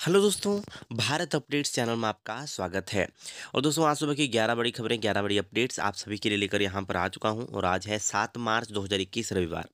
Hello दोस्तों, Bharat updates channel में आपका स्वागत है। और दोस्तों, आज सुबह की 11 बड़ी खबरें, 11 बड़ी अपडेट्स आप सभी के लिए लेकर यहाँ पर आ चुका हूँ। और आज है 7 मार्च 2021 रविवार।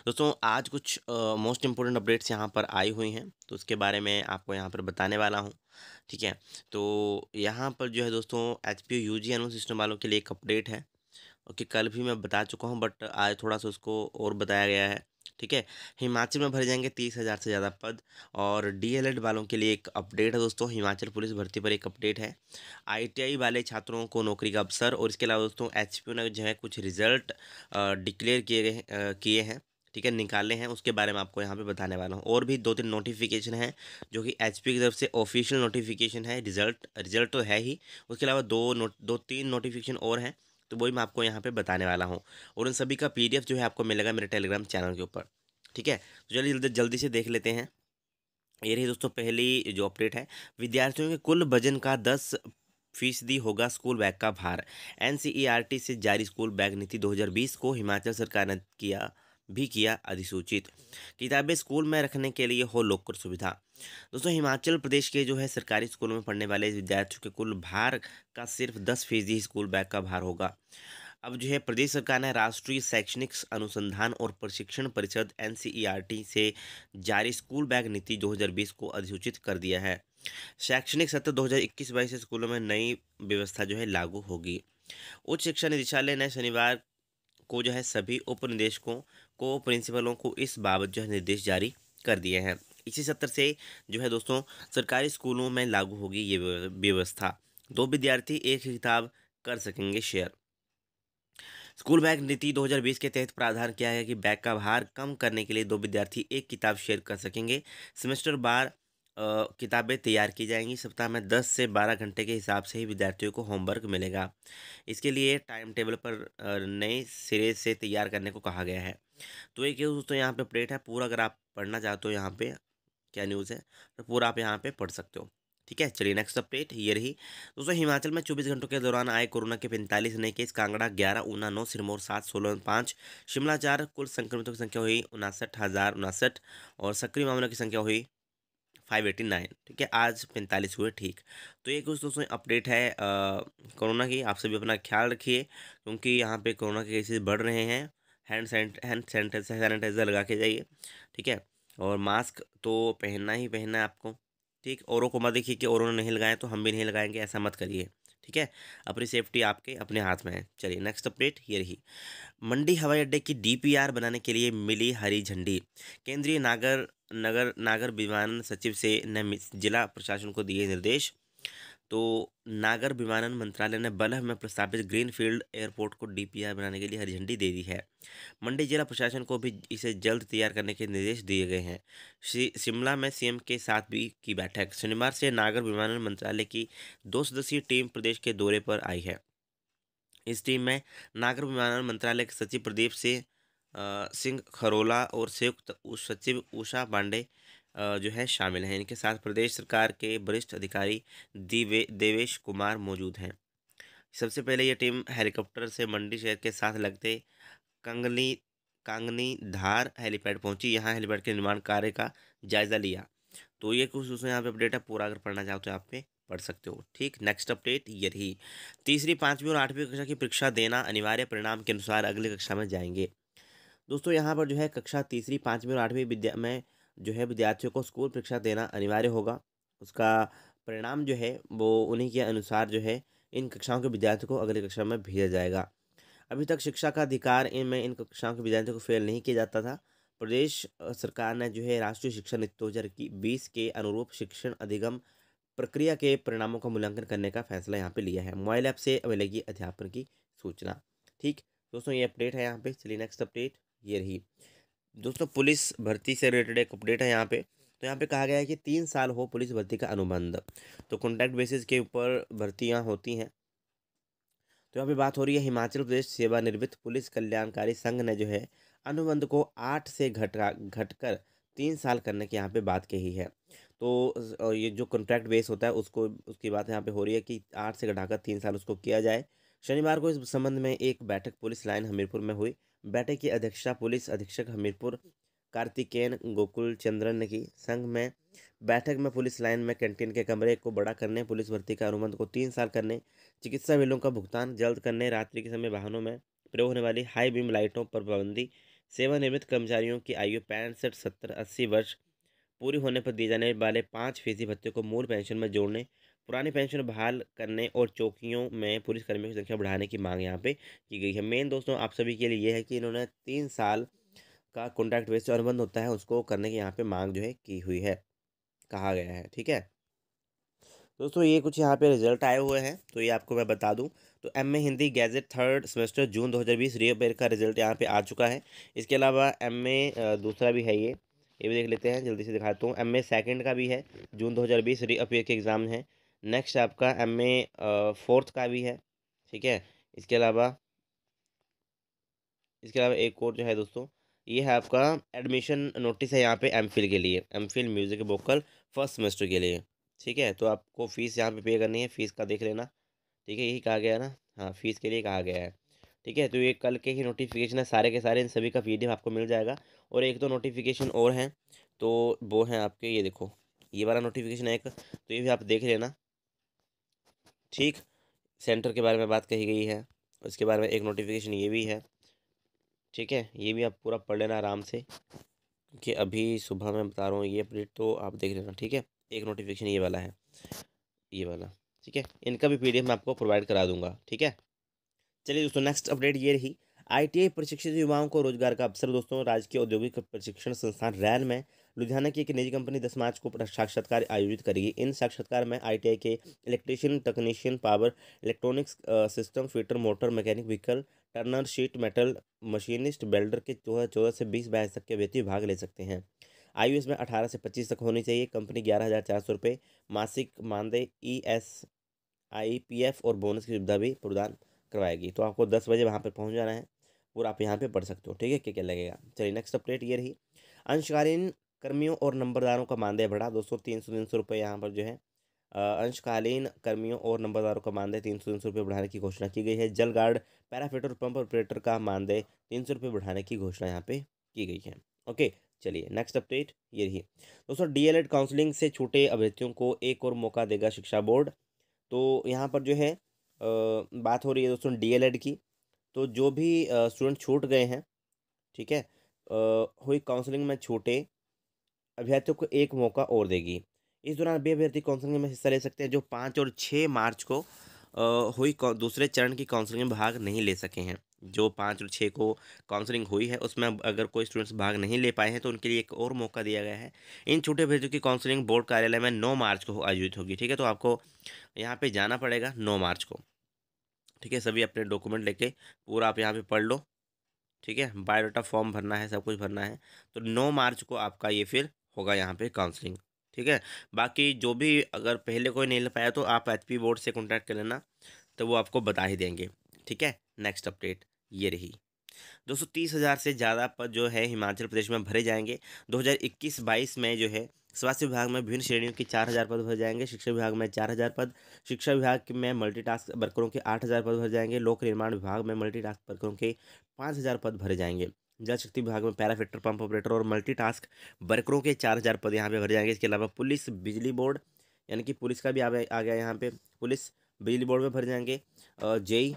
दोस्तों, आज कुछ मोस्ट इंपोर्टेंट अपडेट्स यहाँ पर आई हुई हैं, तो उसके बारे में आपको यहाँ पर बताने वाला हूँ। ठीक है, तो यहाँ पर जो है दोस्तों, एचपीयू यूजी एनुअल सिस्टम वालों के लिए एक अपडेट है। ओके, कल भी मैं बता चुका हूँ, बट आज थोड़ा सा उसको और बताया गया है। ठीक है, हिमाचल में भरे जाएंगे 30,000 से ज़्यादा पद। और डीएलएड वालों के लिए एक अपडेट है दोस्तों, हिमाचल पुलिस भर्ती पर एक अपडेट है। आईटीआई वाले छात्रों को नौकरी का अवसर। और इसके अलावा दोस्तों, एचपीयू ने जो है कुछ रिजल्ट डिक्लेयर किए हैं। ठीक है, निकाले हैं, उसके बारे में आपको यहाँ पे बताने वाला हूँ। और भी 2-3 नोटिफिकेशन है जो कि एचपी की तरफ से ऑफिशियल नोटिफिकेशन है। रिजल्ट रिजल्ट तो है ही, उसके अलावा 2-3 नोटिफिकेशन और हैं, तो वही मैं आपको यहाँ पे बताने वाला हूँ। और उन सभी का पीडीएफ जो है आपको मिलेगा मेरे टेलीग्राम चैनल के ऊपर। ठीक है, तो चलिए जल्दी जल्दी से देख लेते हैं। ये रही दोस्तों पहली जो अपडेट है। विद्यार्थियों के कुल वजन का 10% होगा स्कूल बैग का भार। एनसीईआरटी से जारी स्कूल बैग नीति 2020 को हिमाचल सरकार ने किया अधिसूचित। किताबें स्कूल में रखने के लिए हो लॉकर सुविधा। दोस्तों, हिमाचल प्रदेश के जो है सरकारी स्कूलों में पढ़ने वाले विद्यार्थियों के कुल भार का सिर्फ 10% ही स्कूल बैग का भार होगा। अब जो है प्रदेश सरकार ने राष्ट्रीय शैक्षणिक अनुसंधान और प्रशिक्षण परिषद एनसीईआरटी से जारी स्कूल बैग नीति 2020 को अधिसूचित कर दिया है। शैक्षणिक सत्र 2021-22 से स्कूलों में नई व्यवस्था जो है लागू होगी। उच्च शिक्षा निदेशालय ने शनिवार को जो है सभी उप निदेशकों को प्रिंसिपलों को इस बाबत जो है निर्देश जारी कर दिए हैं। इसी सत्र से जो है दोस्तों सरकारी स्कूलों में लागू होगी ये व्यवस्था। 2 विद्यार्थी एक ही किताब कर सकेंगे शेयर। स्कूल बैग नीति 2020 के तहत प्रावधान किया है कि बैग का भार कम करने के लिए 2 विद्यार्थी एक किताब शेयर कर सकेंगे। सेमेस्टर बार किताबें तैयार की जाएंगी। सप्ताह में 10 से 12 घंटे के हिसाब से ही विद्यार्थियों को होमवर्क मिलेगा। इसके लिए टाइम टेबल पर नए सिरे से तैयार करने को कहा गया है। तो एक दोस्तों यहाँ पे अपडेट है पूरा। अगर आप पढ़ना चाहते हो यहाँ पे क्या न्यूज़ है, तो पूरा आप यहाँ पे पढ़ सकते हो। ठीक है, चलिए नेक्स्ट अपडेट ये रही दोस्तों। हिमाचल में 24 घंटों के दौरान आए कोरोना के 45 नए केस। कांगड़ा 11, ऊना 9, सिरमौर 7, सोलन 5, शिमला 4। कुल संक्रमितों की संख्या हुई 59,059। और सक्रिय मामलों की संख्या हुई 589। ठीक है, आज 45 हुए ठीक। तो ये कुछ दोस्तों अपडेट है कोरोना की। आप सभी अपना ख्याल रखिए, क्योंकि यहाँ पे कोरोना के केसेस बढ़ रहे हैं। हैंड सैनिटाइजर लगा के जाइए। ठीक है, और मास्क तो पहनना ही पहनना है आपको। ठीक, औरों को मत देखिए कि औरों ने नहीं लगाए तो हम भी नहीं लगाएंगे, ऐसा मत करिए। ठीक है, अपनी सेफ्टी आपके अपने हाथ में है। चलिए नेक्स्ट अपडेट ये रही। मंडी हवाई अड्डे की डीपीआर बनाने के लिए मिली हरी झंडी। केंद्रीय नागर विमानन सचिव से ने जिला प्रशासन को दिए निर्देश। तो नागर विमानन मंत्रालय ने बल्ह में प्रस्तावित ग्रीनफील्ड एयरपोर्ट को डीपीआर बनाने के लिए हरी झंडी दे दी है। मंडी जिला प्रशासन को भी इसे जल्द तैयार करने के निर्देश दिए गए हैं। शिमला में सीएम के साथ भी की बैठक। शनिवार से नागर विमानन मंत्रालय की 2 सदस्यीय टीम प्रदेश के दौरे पर आई है। इस टीम में नागर विमानन मंत्रालय के सचिव प्रदीप सिंह खरोला और संयुक्त सचिव उषा पांडे जो है शामिल हैं। इनके साथ प्रदेश सरकार के वरिष्ठ अधिकारी देवेश कुमार मौजूद हैं। सबसे पहले ये टीम हेलीकॉप्टर से मंडी शहर के साथ लगते कंगनी कांगनी धार हेलीपैड पहुंची। यहाँ हेलीपैड के निर्माण कार्य का जायजा लिया। तो ये कुछ उसमें यहाँ पे अपडेट है पूरा। अगर पढ़ना चाहो तो आप पे पढ़ सकते हो। ठीक, नेक्स्ट अपडेट ये रही। तीसरी, 5वीं और 8वीं कक्षा की परीक्षा देना अनिवार्य, परिणाम के अनुसार अगली कक्षा में जाएंगे। दोस्तों, यहाँ पर जो है कक्षा तीसरी, 5वीं और 8वीं विद्या में जो है विद्यार्थियों को स्कूल परीक्षा देना अनिवार्य होगा। उसका परिणाम जो है वो उन्हीं के अनुसार जो है इन कक्षाओं के विद्यार्थियों को अगली कक्षा में भेजा जाएगा। अभी तक शिक्षा का अधिकार इनमें इन कक्षाओं के विद्यार्थियों को फेल नहीं किया जाता था। प्रदेश सरकार ने जो है राष्ट्रीय शिक्षा नीति 2020 के अनुरूप शिक्षण अधिगम प्रक्रिया के परिणामों का मूल्यांकन करने का फैसला यहाँ पे लिया है। मोबाइल ऐप से मिलेगी अध्यापन की सूचना। ठीक दोस्तों, ये अपडेट है यहाँ पे। चलिए नेक्स्ट अपडेट ये रही दोस्तों। पुलिस भर्ती से रिलेटेड एक अपडेट है यहाँ पे। तो यहाँ पे कहा गया है कि 3 साल हो पुलिस भर्ती का अनुबंध। तो कॉन्ट्रैक्ट बेसिस के ऊपर भर्तियाँ होती हैं। तो यहाँ पे बात हो रही है हिमाचल प्रदेश सेवानिवृत्त पुलिस कल्याणकारी संघ ने जो है अनुबंध को 8 से घटकर 3 साल करने की यहाँ पे बात कही है। तो ये जो कॉन्ट्रैक्ट बेस होता है उसको उसकी बात यहाँ पे हो रही है कि 8 से घटाकर 3 साल उसको किया जाए। शनिवार को इस संबंध में एक बैठक पुलिस लाइन हमीरपुर में हुई। बैठक की अध्यक्षता पुलिस अधीक्षक हमीरपुर कार्तिकेयन गोकुल चंद्रन ने की। संघ में बैठक में पुलिस लाइन में कैंटीन के कमरे को बड़ा करने, पुलिस भर्ती का अनुबंध को 3 साल करने, चिकित्सा बिलों का भुगतान जल्द करने, रात्रि के समय वाहनों में प्रयोग होने वाली हाई बीम लाइटों पर पाबंदी, सेवानिवृत्त कर्मचारियों की आयु 65, 70, 80 वर्ष पूरी होने पर दिए जाने वाले 5% भत्ते को मूल पेंशन में जोड़ने, पुरानी पेंशन बहाल करने और चौकियों में पुलिसकर्मियों की संख्या बढ़ाने की मांग यहाँ पे की गई है। मेन दोस्तों आप सभी के लिए ये है कि इन्होंने 3 साल का कॉन्ट्रैक्ट बेस्ड जो अनुबंध होता है उसको करने की यहाँ पे मांग जो है की हुई है, कहा गया है। ठीक है दोस्तों, ये कुछ यहाँ पे रिजल्ट आए हुए हैं तो ये आपको मैं बता दूं। तो MA Hindi gazette third semester June 2020 reappear का रिजल्ट यहाँ पे आ चुका है। इसके अलावा एमए दूसरा भी है, ये भी देख लेते हैं, जल्दी से दिखाता हूँ। एमए सेकंड का भी है, जून 2020 रीअपेयर के एग्ज़ाम है। नेक्स्ट आपका एमए फोर्थ का भी है। ठीक है, इसके अलावा एक और जो है दोस्तों, ये है आपका एडमिशन नोटिस है यहाँ पे एमफिल के लिए, MPhil music vocal first semester के लिए। ठीक है, तो आपको फ़ीस यहाँ पे करनी है, फ़ीस का देख लेना। ठीक है, यही कहा गया है ना, हाँ फीस के लिए कहा गया है। ठीक है, तो ये कल के ही नोटिफिकेशन है, सारे के सारे इन सभी का पीडीएफ आपको मिल जाएगा। और एक दो नोटिफिकेशन और हैं, तो वो हैं आपके, ये देखो ये वाला नोटिफिकेशन है एक, तो ये भी आप देख लेना। ठीक, सेंटर के बारे में बात कही गई है, उसके बारे में एक नोटिफिकेशन ये भी है। ठीक है, ये भी आप पूरा पढ़ लेना आराम से, क्योंकि अभी सुबह मैं बता रहा हूँ ये अपडेट, तो आप देख लेना। ठीक है, एक नोटिफिकेशन ये वाला है, ये वाला। ठीक है, इनका भी पीडीएफ मैं आपको प्रोवाइड करा दूंगा। ठीक है, चलिए दोस्तों, नेक्स्ट अपडेट ये रही। आईटीआई प्रशिक्षित युवाओं को रोजगार का अवसर। दोस्तों, राजकीय औद्योगिक प्रशिक्षण संस्थान रैन में लुधियाना की एक निजी कंपनी 10 मार्च को साक्षात्कार आयोजित करेगी। इन साक्षात्कार में आईटीआई के electrician, technician, power electronics system fitter, motor mechanic, vehicle Turner, sheet metal machinist, welder के 14 से 20 बैच तक के व्यक्ति भाग ले सकते हैं। आयु इसमें 18 से 25 तक होनी चाहिए। कंपनी 11,400 रुपये मासिक मानदेय, ESIPF और बोनस की सुविधा भी प्रदान करवाएगी। तो आपको 10 बजे वहाँ पर पहुँच जाना है, पूरा आप यहाँ पे पढ़ सकते हो। ठीक है, क्या क्या लगेगा। चलिए, नेक्स्ट अपडेट ये रही। अंशकालीन कर्मियों और नंबरदारों का मानदेय बढ़ा। दोस्तों, 300 यहाँ पर जो है अंशकालीन कर्मियों और नंबरदारों का मानदेय 300 बढ़ाने की घोषणा की गई है। जल गार्ड, पैराफिटर, पंप ऑपरेटर का मानदेय 300 बढ़ाने की घोषणा यहाँ पे की गई है। ओके, चलिए नेक्स्ट अपडेट ये रही। दोस्तों, डीएलएड काउंसलिंग से छूटे अभ्यर्थियों को एक और मौका देगा शिक्षा बोर्ड। तो यहाँ पर जो है बात हो रही है दोस्तों डीएलएड की। तो जो भी स्टूडेंट छूट गए हैं, ठीक है, हुई काउंसलिंग में छूटे अभ्यर्थियों को एक मौका और देगी। इस दौरान वे अभ्यर्थी काउंसलिंग में हिस्सा ले सकते हैं जो 5 और 6 मार्च को हुई दूसरे चरण की काउंसलिंग में भाग नहीं ले सके हैं। जो 5 और 6 को काउंसलिंग हुई है उसमें अगर कोई स्टूडेंट्स भाग नहीं ले पाए हैं तो उनके लिए एक और मौका दिया गया है। इन छूटे अभ्यर्थियों की काउंसलिंग बोर्ड कार्यालय में 9 मार्च को आयोजित होगी। ठीक है, तो आपको यहाँ पे जाना पड़ेगा 9 मार्च को। ठीक है, सभी अपने डॉक्यूमेंट लेके पूरा आप यहाँ पे पढ़ लो। ठीक है, बायोडाटा फॉर्म भरना है, सब कुछ भरना है। तो 9 मार्च को आपका ये फिर होगा यहाँ पे काउंसलिंग। ठीक है, बाकी जो भी अगर पहले कोई नहीं ले पाया तो आप एचपी बोर्ड से कॉन्टैक्ट कर लेना, तो वो आपको बता ही देंगे। ठीक है, नेक्स्ट अपडेट ये रही। 230,000 से ज़्यादा पद जो है हिमाचल प्रदेश में भरे जाएंगे। 2021-22 में जो है स्वास्थ्य विभाग में विभिन्न श्रेणियों के 4,000 पद भरे जाएंगे। शिक्षा विभाग में 4,000 पद, शिक्षा विभाग में मल्टीटास्क वर्करों के 8,000 पद भरे जाएंगे। लोक निर्माण विभाग में मल्टीटास्क वर्करों के 5,000 पद भरे जाएंगे। जल शक्ति विभाग में पैराफिटर, पंप ऑपरेटर और मल्टीटास्क वर्करों के 4,000 पद यहाँ पे भरे जाएंगे। इसके अलावा पुलिस, बिजली बोर्ड, यानी कि पुलिस का भी आ गया यहाँ पे, पुलिस बिजली बोर्ड में भरे जाएंगे। जेई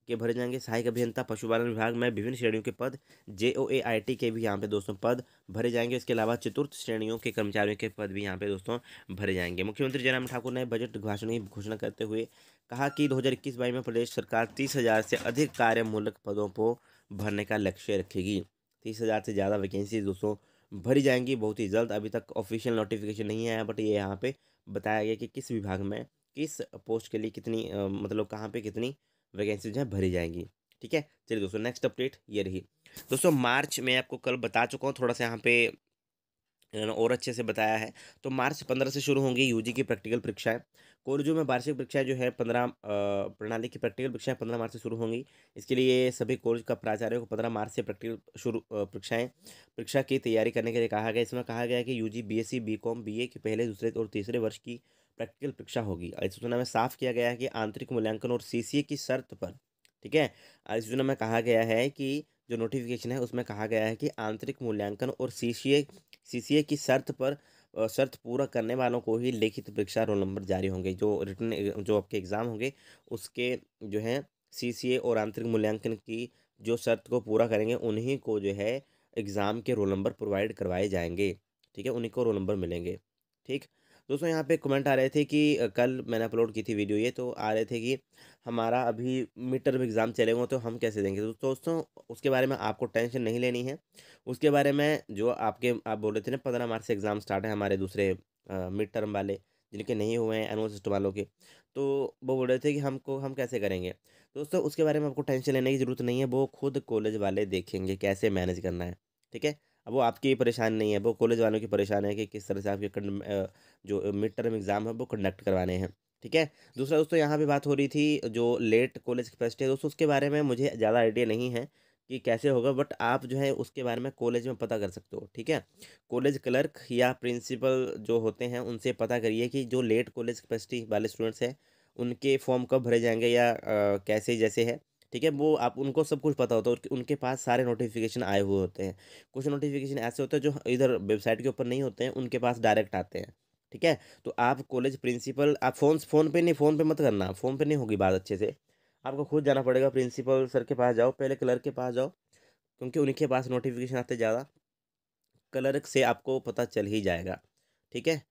के भरे जाएंगे। सहायक अभियंता, पशुपालन विभाग में विभिन्न श्रेणियों के पद, JOAIT के भी यहाँ पे दोस्तों पद भरे जाएंगे। इसके अलावा चतुर्थ श्रेणियों के कर्मचारियों के पद भी यहाँ पे दोस्तों भरे जाएंगे। मुख्यमंत्री जयराम ठाकुर ने बजट भाषण की घोषणा करते हुए कहा कि 2021-22 में प्रदेश सरकार 30,000 से अधिक कार्यमूलक पदों को भरने का लक्ष्य रखेगी। 30,000 से ज़्यादा वैकेंसी दोस्तों भरी जाएंगी बहुत ही जल्द। अभी तक ऑफिशियल नोटिफिकेशन नहीं आया, बट ये यहाँ पे बताया गया कि किस विभाग में किस पोस्ट के लिए कितनी मतलब कहाँ पे कितनी वैकेंसी जो है भरी जाएंगी। ठीक है, चलिए दोस्तों, नेक्स्ट अपडेट ये रही। दोस्तों, मार्च में आपको कल बता चुका हूँ, थोड़ा सा यहाँ पे इन्होंने और अच्छे से बताया है। तो मार्च 15 से शुरू होंगी यूजी की प्रैक्टिकल परीक्षाएं। कॉलेजों में वार्षिक परीक्षाएं जो है 15 प्रणाली की प्रैक्टिकल परीक्षाएं 15 मार्च से शुरू होंगी। इसके लिए सभी कॉलेज का प्राचार्यों को 15 मार्च से प्रैक्टिकल परीक्षा की तैयारी करने के लिए कहा गया। इसमें कहा गया है कि यूजी, बीएससी, बीकॉम, बीए के पहले, दूसरे और तीसरे वर्ष की प्रैक्टिकल परीक्षा होगी। अधिसूचना में साफ किया गया है कि आंतरिक मूल्यांकन और सीसीए की शर्त पर, ठीक है, अधिसूचना में कहा गया है कि जो नोटिफिकेशन है उसमें कहा गया है कि आंतरिक मूल्यांकन और सीसीए की शर्त पूरा करने वालों को ही लिखित परीक्षा रोल नंबर जारी होंगे। जो रिटन जो आपके एग्ज़ाम होंगे उसके जो है सीसीए और आंतरिक मूल्यांकन की जो शर्त को पूरा करेंगे उन्हीं को जो है एग्ज़ाम के रोल नंबर प्रोवाइड करवाए जाएंगे। ठीक है, उन्हीं को रोल नंबर मिलेंगे। ठीक। दोस्तों यहाँ पे कमेंट आ रहे थे कि कल मैंने अपलोड की थी वीडियो, ये तो आ रहे थे कि हमारा अभी मिड टर्म एग्ज़ाम चलेंगे तो हम कैसे देंगे। तो दोस्तों उसके बारे में आपको टेंशन नहीं लेनी है। उसके बारे में जो आप बोल रहे थे ना 15 मार्च से एग्ज़ाम स्टार्ट है हमारे दूसरे मिड टर्म वाले, जिनके नहीं हुए हैं एनुअल सिस्टम वालों के, तो वो बोल रहे थे कि हम कैसे करेंगे। दोस्तों उसके बारे में आपको टेंशन लेने की ज़रूरत नहीं है, वो खुद कॉलेज वाले देखेंगे कैसे मैनेज करना है। ठीक है, अब वो आपकी परेशान नहीं है, वो कॉलेज वालों की परेशान है कि किस तरह से आपके जो मिड टर्म एग्ज़ाम है वो कंडक्ट करवाने हैं। ठीक है। दूसरा दोस्तों यहाँ पे बात हो रही थी जो लेट कॉलेज कैपेसिटी है दोस्तों, उसके बारे में मुझे ज़्यादा आइडिया नहीं है कि कैसे होगा, बट आप जो है उसके बारे में कॉलेज में पता कर सकते हो। ठीक है, कॉलेज क्लर्क या प्रिंसिपल जो होते हैं उनसे पता करिए कि जो लेट कॉलेज कैपेसिटी वाले स्टूडेंट्स हैं उनके फॉर्म कब भरे जाएंगे या कैसे जैसे है। ठीक है, वो आप उनको सब कुछ पता होता है, उनके पास सारे नोटिफिकेशन आए हुए होते हैं। कुछ नोटिफिकेशन ऐसे होते हैं जो इधर वेबसाइट के ऊपर नहीं होते हैं, उनके पास डायरेक्ट आते हैं। ठीक है, तो आप कॉलेज प्रिंसिपल, आप फ़ोन पे नहीं, फ़ोन पे मत करना, फ़ोन पे नहीं होगी बात अच्छे से। आपको खुद जाना पड़ेगा, प्रिंसिपल सर के पास जाओ, पहले क्लर्क के पास जाओ, क्योंकि उन्हीं के पास नोटिफिकेशन आते ज़्यादा। क्लर्क से आपको पता चल ही जाएगा। ठीक है,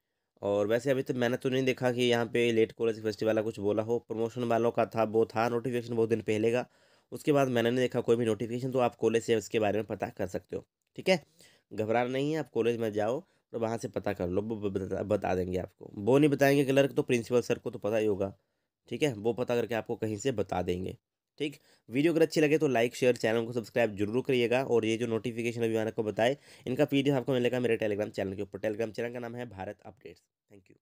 और वैसे अभी तक मैंने तो नहीं देखा कि यहाँ पे लेट कॉलेज फेस्टिवल वाला कुछ बोला हो। प्रमोशन वालों का था, वो था नोटिफिकेशन बहुत दिन पहले का। उसके बाद मैंने नहीं देखा कोई भी नोटिफिकेशन, तो आप कॉलेज से उसके बारे में पता कर सकते हो। ठीक है, घबराना नहीं है, आप कॉलेज में जाओ और वहाँ से पता कर लो, वो बता देंगे आपको। वो नहीं बताएंगे क्लर्क, तो प्रिंसिपल सर को तो पता ही होगा। ठीक है, वो पता करके आपको कहीं से बता देंगे। ठीक। वीडियो अगर अच्छी लगे तो लाइक शेयर, चैनल को सब्सक्राइब जरूर करिएगा, और ये जो नोटिफिकेशन अभी मैंने आपको बताए इनका पीडीएफ आपको मिलेगा मेरे टेलीग्राम चैनल के ऊपर। टेलीग्राम चैनल का नाम है भारत अपडेट्स। Thank you.